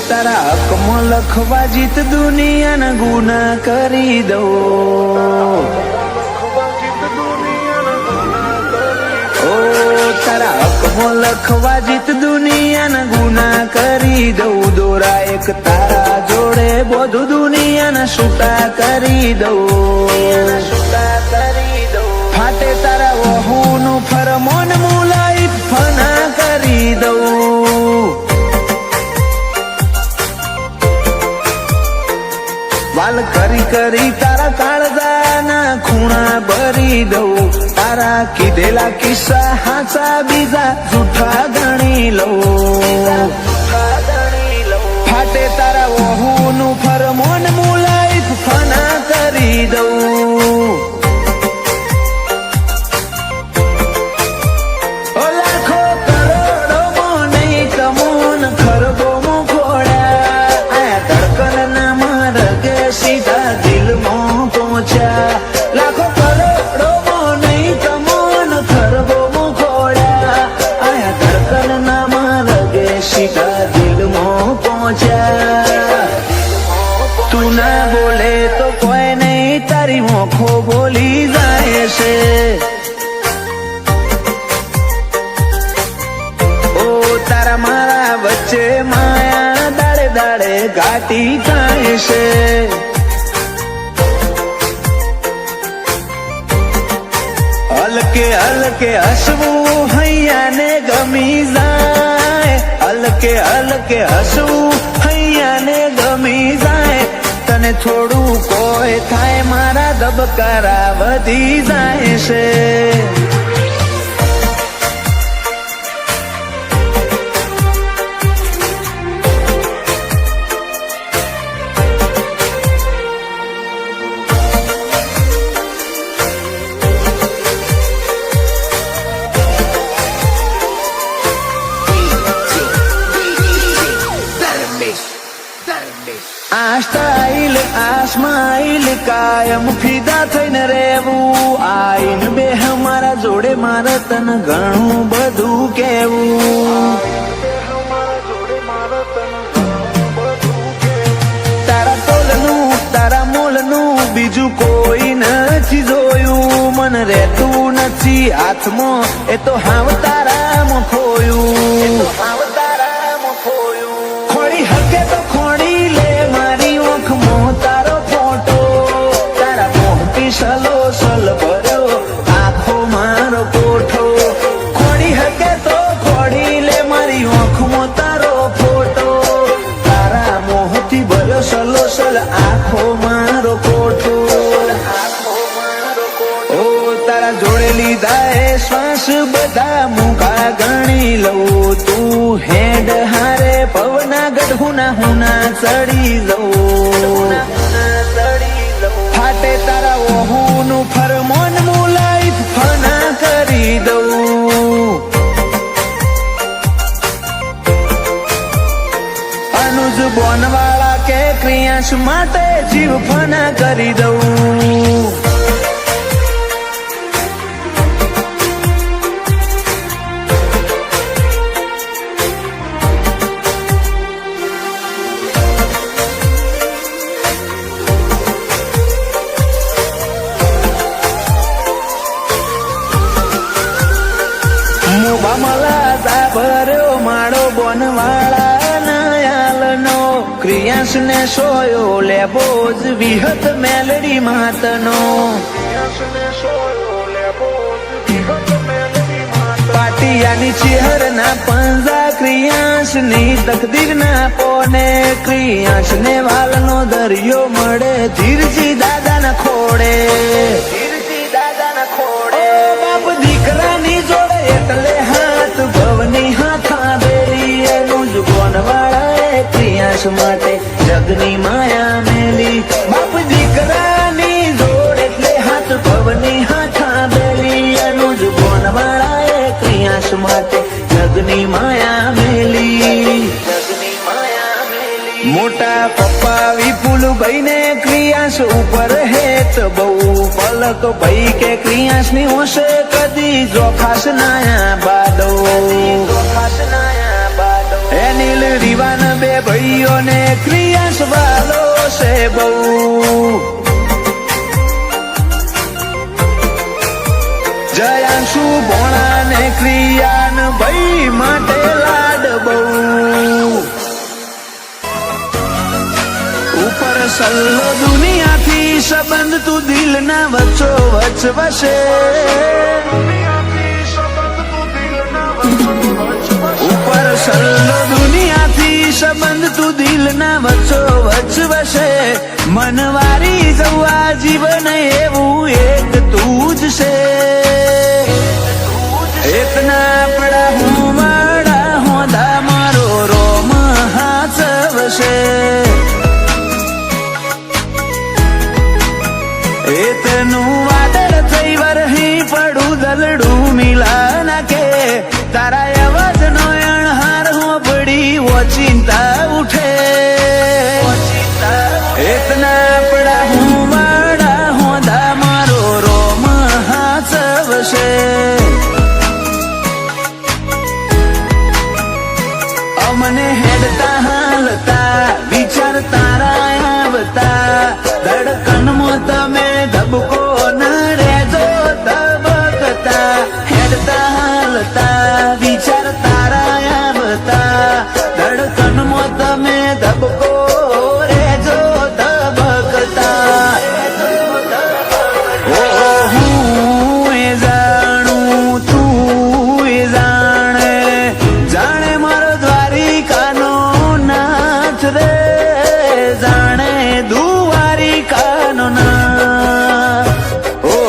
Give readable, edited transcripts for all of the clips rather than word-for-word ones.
તારા હકમાં લખવા જીત દુનિયાના ગુના કરી દઉં. તારા હકમાં લખવા જીત દુનિયાના ગુના કરી દઉં. દોરા એક તારા જોડે બધું દુનિયાના છૂટા કરી દઉં. ફાટે તારા વહુનું ફરમોન મુલાઈ ફના કરી દઉં. વાલ કરી કરી તારા કાળજાના ખૂણા ભરી દઉં. તારા કીધેલા કિસ્સા હાચા બીજા જૂઠા ગણી લઉં. ફાટે તારા વહુનું ફરમોન મુલાઈ ફના કરી દઉં. લાખો કરોડોમાં નહીં તમોન ખરબોમાં ખોડ્યા. આ ધડકનના માર્ગે સીધા દિલમાં પહોંચ્યા. લાખો કરોડોમાં નહીં તમોન ખરબોમાં ખોડ્યા. આ ધડકનના માર્ગે સીધા દિલમાં પહોંચ્યા. તું ના બોલે તો કોઈ નહીં, તારી મોખો બોલી જાય છે. તારા મારા વચ્ચે માયા દાડે દાડે ઘાટી થાય છે. હલકે હલકે હસવું હૈયાને ગમી જાય. હલકે હલકે હસવું હૈયાને ગમી જાય. તને થોડું કોઈ થાય મારા ધબકારા વધી જાય છે. આ સ્ટાઇલ આ સ્માઇલ કાયમ ફિદા થઈને રહેવું. આઈને બે મારા જોડે મારે તને ઘણું બધું કેવું. તારા તોલનું તારા મોલનું બીજું કોઈ નથી જોયું. મને રહેતું નથી હાથમાં એ તો હાવ તારામાં ખોયું. ખોડી હકે તો ખોડી લે મારી ઓખમાં તારો ફોટો. તારા મોહથી સલો સલ ભર્યો આખો મારો કોઠો. ખોડી હકે તો ખોડી લે મારી ઓખમાં તારો ફોટો. તારા મોહથી ભર્યો સલો સલ આખો મારો કોઠો. ઓ તારા જોડે લીધા એ શ્વાસ બધા મુખા ગણી લઉં. તું હેડ હારે પવના ગઢુના હુના ચડી લઉં. ફાટે તારા વહુનું ફરમોન મુલાઈ ફના કરી દઉં. અનુજ બોનવાળા કે ક્રિયાંશ માટે જીવ ફના કરી દઉં. ભર્યો માળો બોનવાળા નયાલનો. ક્રિયાંશ ને સોયો લેબો જ વિહત મેલડી માતનો. પાટિયાની ચેહર ના પંજા ક્રિયાંશ ની તકદીર ના પોને. ક્રિયાંશ ને વાલનો દરિયો મળે ધીરજી દાદા ના ખોડે. બાપ દીકરાની જોડે એટલે હાથ ભવની હાથા બેરી. એનું જ બોનવાળાએ ક્રિયાંશ માટે જગની માયા મેલી. બાપ દીકરાની જોડે એટલે હાથ ભવની હાથા બેરી. એનું જ બોનવાળાએ ક્રિયાંશ માટે જગની માયા મેલી. મોટા પપ્પા વિપુલભાઈ ને ક્રિયાંશ ઉપર હેત બહુ. પલક ભાઈ કે ક્રિયાંશ ની હોશે કદી જોખાશ નાયા બાદો. એ નીલ રીવાન બે ભાઈઓને ક્રિયાશ વાલો છે બહુ. જયાંશુ ભોણાને ક્રિયાન ભાઈ માટે લાડ બહુ. ઉપર સલ્લો દુનિયાથી સંબંધ તું દિલના વચ્ચો વચ વસે. ઉપર સલ્લો દુનિયાથી સંબંધ તું દિલના વચ્ચો વચ વસે. મનવારી જવા જીવન એવું એક તું જ છે. એકના પડા હું વાડા હોદા મારો રોમ હાચવશે. એતનું વાદળ થઈ વરહી પડું દલડું મિલા નાખે. તારા અવાજનો અણહાર હોબળી ઓચિંતા ઉઠે. એતના પડા હું વાડા હોદા મારો રોમ હાચવશે. અમને હેડતા હાલતા વિચાર તારા આવતા. ધડકનમાં તમે ધબકો ન રેજો ધબકતા. હેડતા હાલતા વિચાર તારા આવતા. ધડકનમાં તમે ધબકો રેજો ધબકતા. ઓ હું એ જાણું તું એ જાણે. જાણે મારો દ્વારિકાનો નાથ રે. જાણે દ્વારિકાનો નાથ. ઓ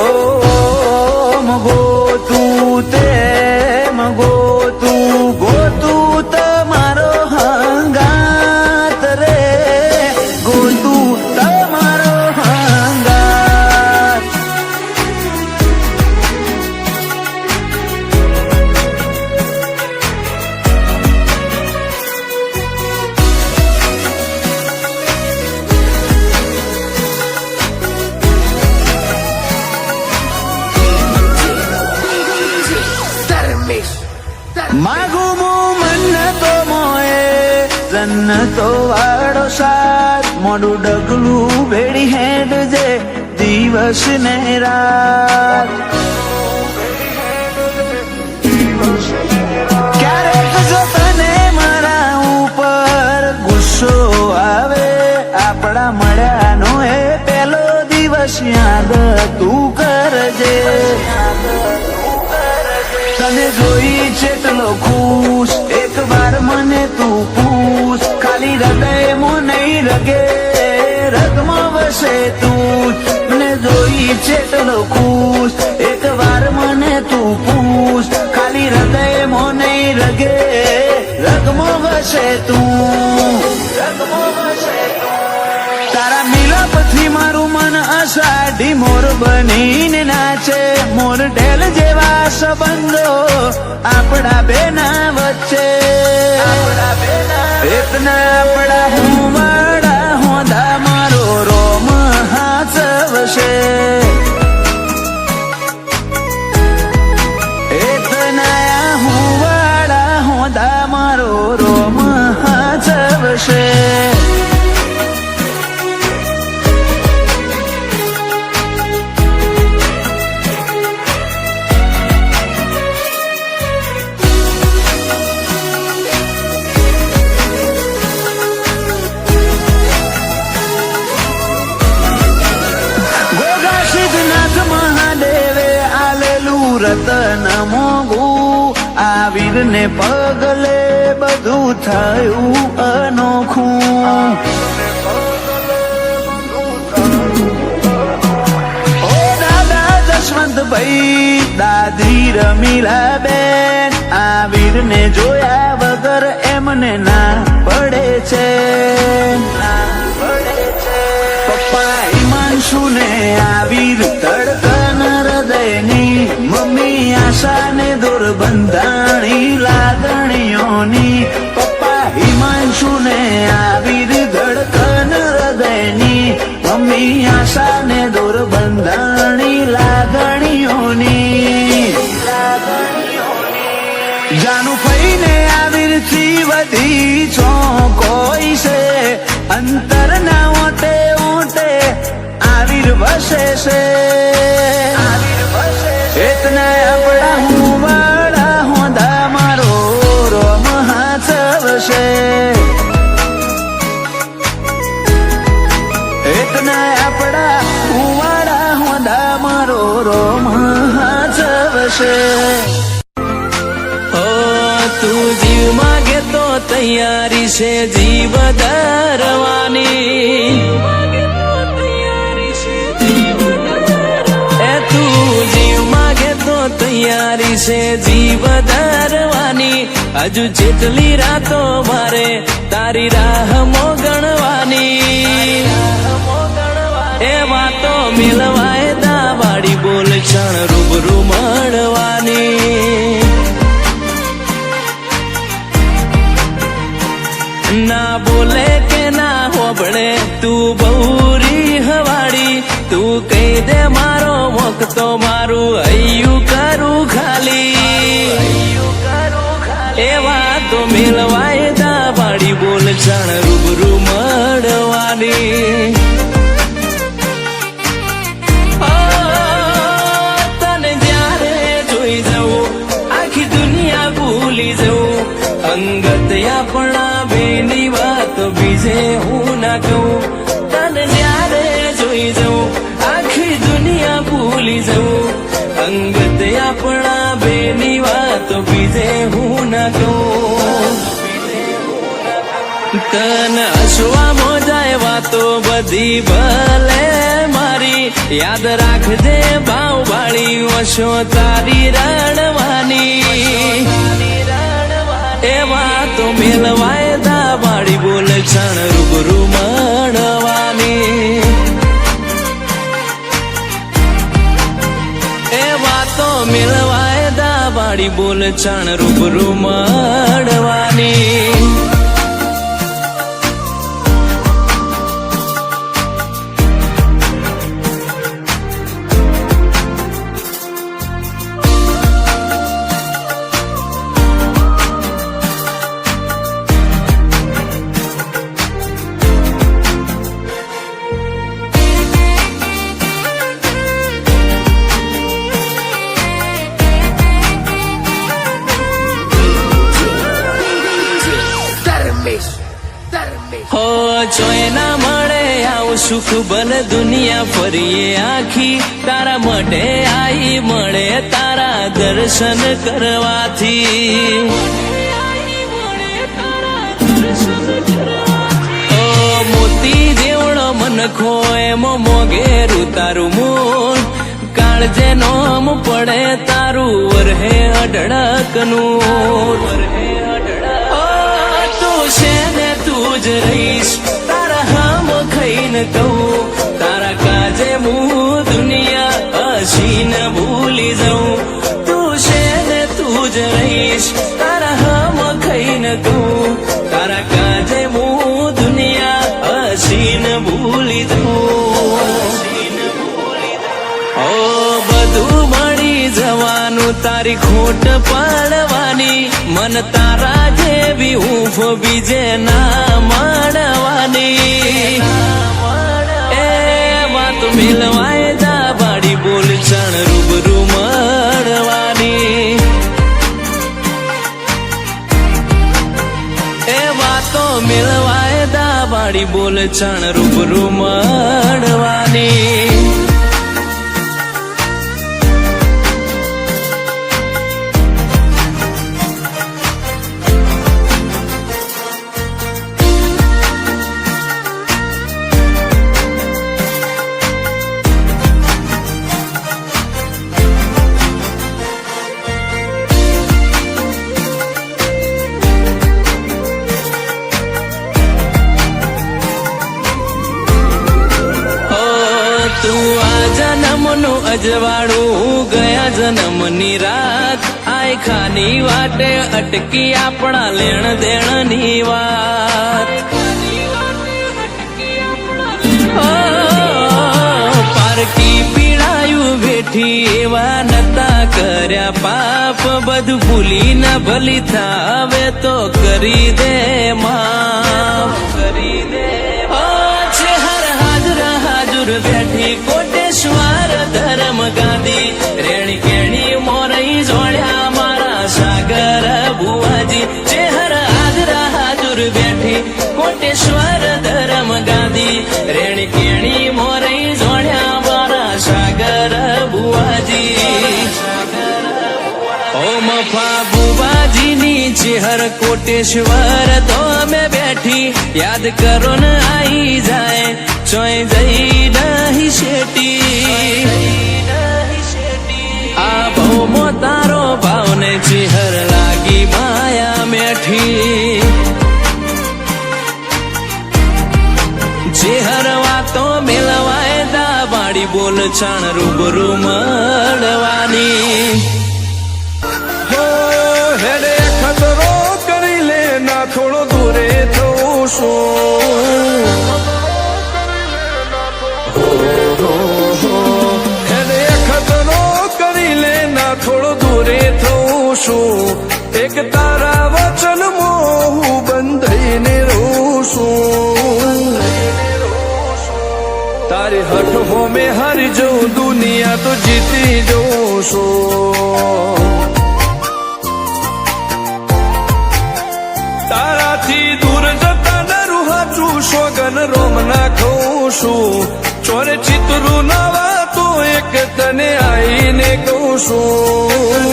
મગો તું તે મગો તું ગોતું તમારો હંગાત રે. ગોતું તમારો હંગાત. માગું મું મન્નતો મોએ જન્નતો વાળો સાથ. મોડું ડગલું ભેડી હેડ જે દિવસ ને રાત. ક્યારેક જો તને મારા ઉપર ગુસ્સો આવે. આપણા મળ્યાનો એ પેલો દિવસ યાદ તું કરજે. તને જોઈ જેટલો ખુશ એક વાર મને તું પૂછ. ખાલી હૃદયમાં નહીં રગે રગમાં વસે તું. મને જોઈ જેટલો ખુશ એક વાર મને તું પૂછ. ખાલી હૃદયમાં નહીં રગે રગમાં વસે તું. રગમાં વસે તું. તારા મિલાપથી મારું મન અષાઢી મોર બનીને નાચે. મોર ઢેલ જેવા સંબંધો આપણા બેના વચ્ચે. એતના પડા હું વાડા હોદા મારો રોમ હાચવશે. એતના હું વાડા હોદા મારો રોમ હાચવશે. રતન મોગું આ વીરને પગલે બધું થયું અનોખું. ઓ દાદા જશવંતભાઈ દાદી રમીલા બેન. આ વીરને જોયા વગર એમને ના પડે છે. પપ્પા હિમાંશુને આ વીર ધડકન હૃદયની. મમ્મી આશાને દૂર બંધાણી લાગણીઓની. પપ્પા હિમાંશુને આ વીર ધડકન હૃદયની. મમ્મી આશાને દૂર બંધાણી લાગણીઓની. જાનું ફઈને આ વીરથી વધી છો કોઈ વસે એતના આપણા હું વાળા હોંદા મારો રોમ હાથ વસે એતના આપણા હું વાળા હોંદા મારો રોમ હાથ વસે તું જીવ માગે તો તૈયારી છે જીવ ધરવાની એ તું જીવ માગે તો તૈયારી છે જીવ ધરવાની હજુ જેટલી રાતો મારે તારી રાહ મોગણવાની એ વાતો મિલવાય દાવાડી બોલ ક્ષણ રૂબરૂ મળવાની ના બોલે કે ના હોબળે તું બહુરી હવાડી તું કહી દે મારો મોક તો મારું હૈયું કરું ખાલી એવા તો મેલવાય દાવાડી બોલ ક્ષણ રૂબરૂ મળવાની તને જ્યારે જોઈ જવું આખી દુનિયા ભૂલી જવું અંગત આપણા બેની વાત બીજે હું ના કહું તને જ્યારે જોઈ જવું આખી દુનિયા ભૂલી જવું અંગત આપણા બેની વાત બીજે હું ના કહું તન હસવા મોજાય વાતો બધી ભલે મારી યાદ રાખજે ભાવ વાળી વશો તારી રણવાની એવા તો મેલવાય દાવાડી બોલ ક્ષણ રૂબરૂ મળવાની એવા તો મેલવાય દાવાડી બોલ ક્ષણ રૂબરૂ મળવાની હો જોઈ ના મળે આવું સુખ ભલ દુનિયા ફરીએ આખી તારા માટે આઈ મળે તારા દર્શન કરવાથી ઓ મોતી જેવડો મનખો એમ મોગેરું તારું મૂળ કાળજે નોમ પડે તારું વરહે અઢળકનું તું છે ને તું જ રહીશ તારા હામ ખાઈને કહું તારા કાજે હું દુનિયા હસીને ભૂલી જાઉં તું છે ને તું જ રહીશ તારા હામ ખાઈને કહું તારા કાજે હું દુનિયા હસીને ભૂલી જાઉં ઓ બધું મળી જવાનું તારી ખોટ પાડવાની મન તારા જેવી હૂંફ બીજે ના મળવાની એ વાત મિલવાય દાવાડી બોલ ક્ષણ રૂબરૂ મળવાની એ વાતો મિલવાય દાવાડી બોલ ક્ષણ રૂબરૂ મળવાની તું આ જન્મનું અજવાળું ગયા જન્મની રાત આય ખાની વાટે અટકી આપણા લેણ દેણની વાત પારકી પીડાયું બેઠી એવા નતા કર્યા પાપ બધું ભૂલી ના ભલી થાવે તો કરી દે માફ કરી દે છે હર હાજર હાજર બેઠી કોટેશ્વર કોટેશ્વર ધરમ ગાદી રેણી કેણી મોરઈ જોડ્યા મારા સાગર બુવાજી ઓ મફા બુવાજીની ચેહર કોટેશ્વર તો અમે બેઠી યાદ કરો ને આઈ જાય ચોય જઈ નહીં શેટી આ ભૌમો તારો ભાવને ચેહર લાગી માયા મેઠી ચેહર વાતો મેલવાય દા બાડી બોલ છાણ રૂબરૂ મળવાની હેડે ખતરો કરી લે ના થોડો દૂરે થવું શું હેડે ખતરો કરી લે ના થોડો દૂરે થવું શું એક તારા વચન મોહ બંધાઈને રહું છું તારી હઠ હો મેં હારી જઉં દુનિયા તો જીતી જઉં છું તારાથી દૂર જતા ડરું હાચું સોગન રોમ ના ખઉં છું ચોરે ચિતરું નવા તો એક તને આઈને કહું છું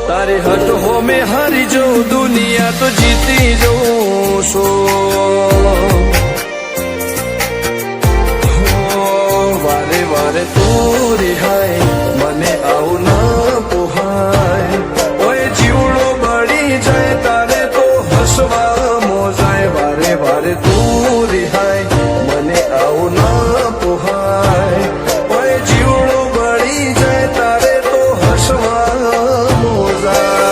તારી હટ હો મેં હારી જઉં દુનિયા તો જીતી જઉં છું વારે વારે તું રિહાય મને આવું ના પોહાય ઓય જીવડો બળી જાય તારે તો હસવા મોજાય વારે વારે તું રિહાય મને આવું ના પોહાય ઓય જીવડો બળી જાય તારે તો હસવા મોજાય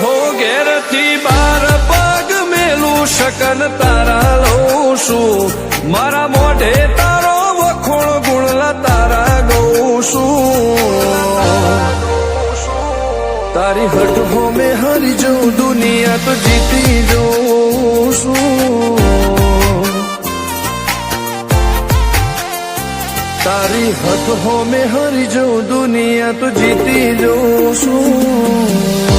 હો ઘેરથી બાર પગ મેલું શકન તારા લઉં છું મારા મોઢે તારો વખોણ ગુણલા તારા ગઉં છું તારી હટ હો મેં હારી જઉં દુનિયા તો જીતી જઉં છું તારી હટ હો મેં હારી જઉં દુનિયા તો જીતી જઉં છું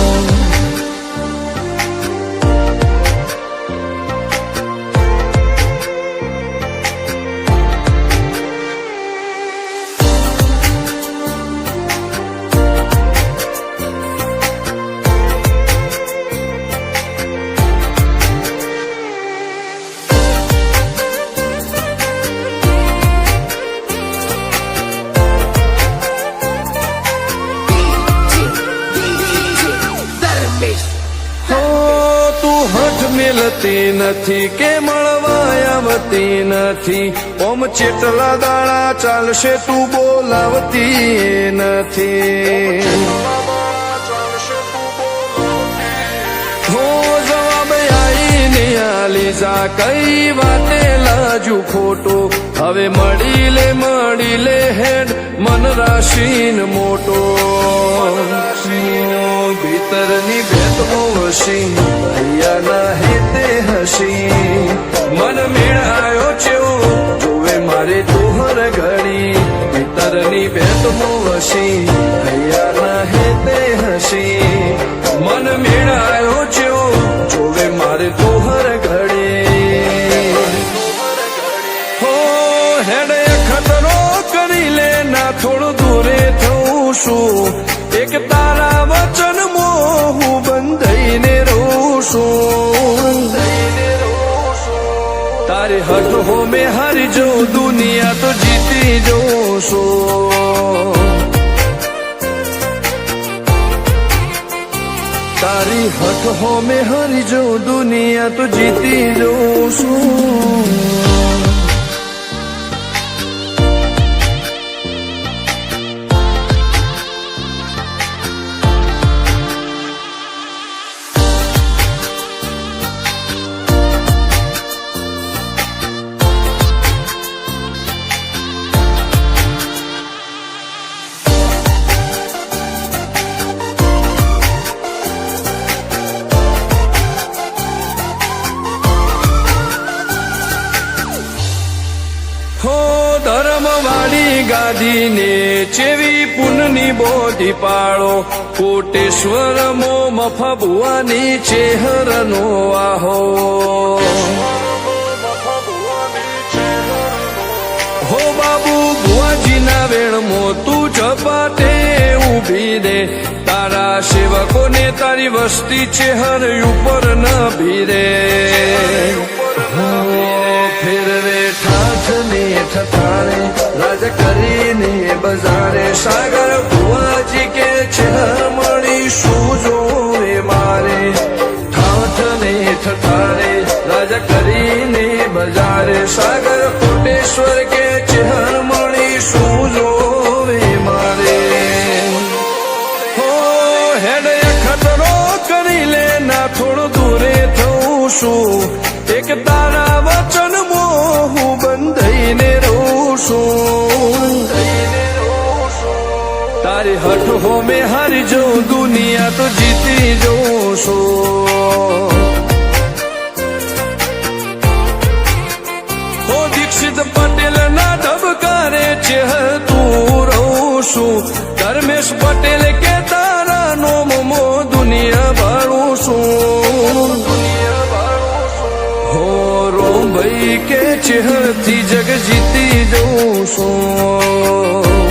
મિલતી નથી કે મળવા આવતી નથી ઓમ ચેટલા દાડા ચાલશે તું બોલાવતી નથી હો જવાબ આઈને આલી જા કઈ વાતે લાજુ ખોટો હવે મળી લે હેડ મન રાશીન મોટો ભીતરની ભેદમો વસી ભૈયા ના હેતે હસી મન મેળાયો ચેવો જોવે મારે તોહર ઘડી ભીતરની ભેદમો વસી ભૈયા ના હેતે હસી મન મેળાયો ચેવો જોવે મારે તોહર ઘડી હો હેડે ખતરો કરી લે ના થોડું દૂરે થઉં છું એક તારા વચન મોહ બંધાઈને રહું છું તારી હટ હો મેં હારી જઉં દુનિયા તો જીતી જઉં છું તારી હટ હો મેં હારી જઉં દુનિયા તો જીતી જઉં છું ધર્મવાળી ગાદીને ચેવી પુનની બોધી પાળો કોટેશ્વર મો મફા ભુવાની ચેહરનો આહો હો બાબુ ભુવાજીના વેણમો તું ઝપાટે ઊભી દે તારા સેવકોને તારી વસ્તી ચેહર ઉપર ન ભીરે ફેરવે ઠાઠ ને ઠઠાણે રાજ કરીને બજારે સાગર ભુવાજી કે ચેહર મળી શું જોવે મારે ઠાઠ ને ઠઠાણે રાજ કરીને બજારે સાગર કોટેશ્વર કે ચેહર મળી શું જોવે મારે હો હેડ ખતરો કરી લે ના થોડો દૂરે થઉં છું એક તારા વચન હું બંધાઈને રહું છું તારી હઠ હો મેં હારી જઉં દુનિયા તો જીતી જઉં છું હો દીક્ષિત પટેલ ના ધબકારે ચેહર તું રહું છું ધર્મેશ પટેલ કે તારા નોમ મો દુનિયા ભાળું છું હો રોમ ભાઈ કે ચેહરથી જગ જીતી જઉં છું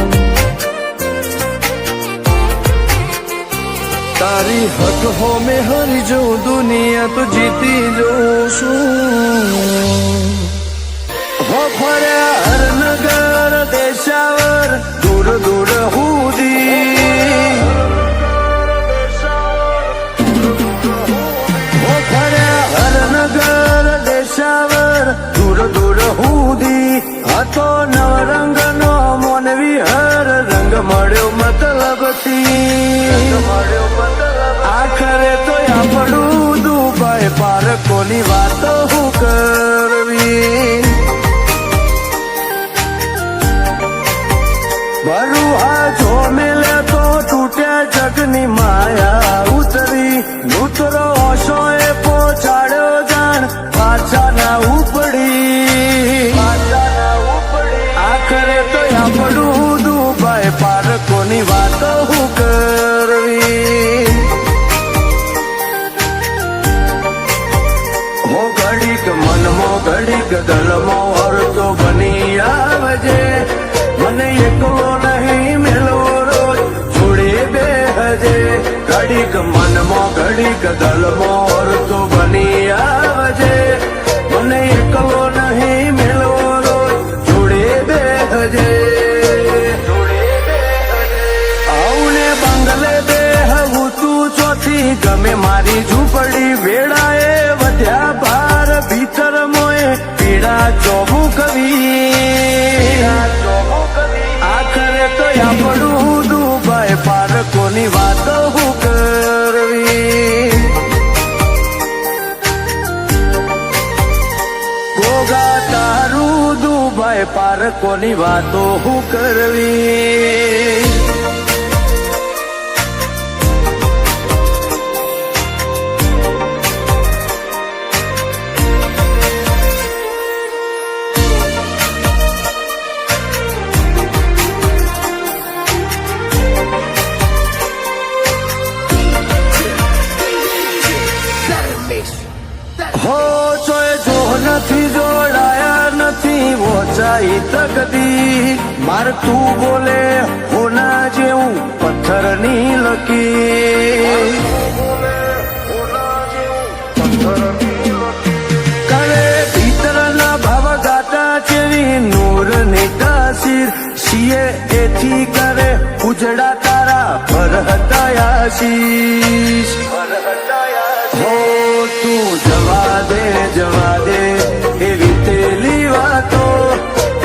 તારી હક હો મેં હારી જઉં દુનિયા તો જીતી જઉં છું હો ફર્યા હરનગર દેશાવર દૂર દૂર હુદી હો ફર્યા હરનગર દેશાવર દૂર દૂર હુદી હતો નવરંગ નો મોનવી હર રંગ મળ્યો મતલબથી આખરે તો આપણું દુબાઈ પારકોની વાતો હું કરવી ભરું આ જો મેલે તો તૂટ્યા જગની માયા ઉતરી નૂતરો ઓશો એ પહોંચાડ્યો જાણ પાછા ના ઉપડી આખરે તો આપણું દુબાઈ પારકોની વાતો હું કરવી હો ઘડીક મનમો ઘડીક દલમો અર્થો બની આવજે મને એકલો નહીં મેળવો રોજ જોડે બેહજે ઘડીક મનમો ઘડીક દલમો અર્થો બની આવજે મને એકલો નહીં મેળવો રોજ જોડે બેહજે આઉને બંગલે બેહવું તું ચોથી ગમે મારી ઝૂંપડી વેળાએ વધ્યા ભાર ભીતર મોએ પીડા ચોમું કવી આખરે તો આપણું દુબાઈ પારકોની વાતો હું કરવી ગોગા તારું દુબાઈ પારકોની વાતો હું કરવી હો ચોય જો નથી જોડાયા નથી ઓછાઈ તકદી માર તું બોલે હોના જેવું પથ્થરની લકી કરે ભીતરના ભાવ ગાતા ચેવી નૂર ની તાસીર સીએ એથી કરે ઉજડા તારા ભર હતા આશીષ હો તું જવા દે એવી તેલી વાતો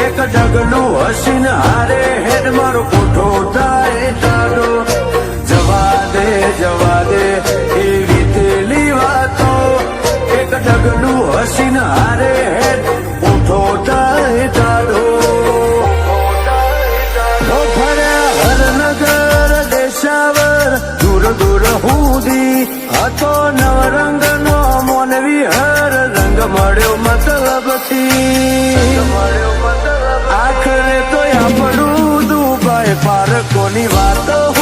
એક ડગલું હસીને હારે હેડ મારો કોઠો થાય ટાડો જવા દે એવી તેલી વાતો એક ડગલું હસીને હારે હેડ કોઠો થાય ટાડો ફર્યા હરનગર દેશાવર દૂર દૂર હુદી હતો નવરંગ નો મોનવી હર રંગ મળ્યો મતલબથી આખરે કોની વાત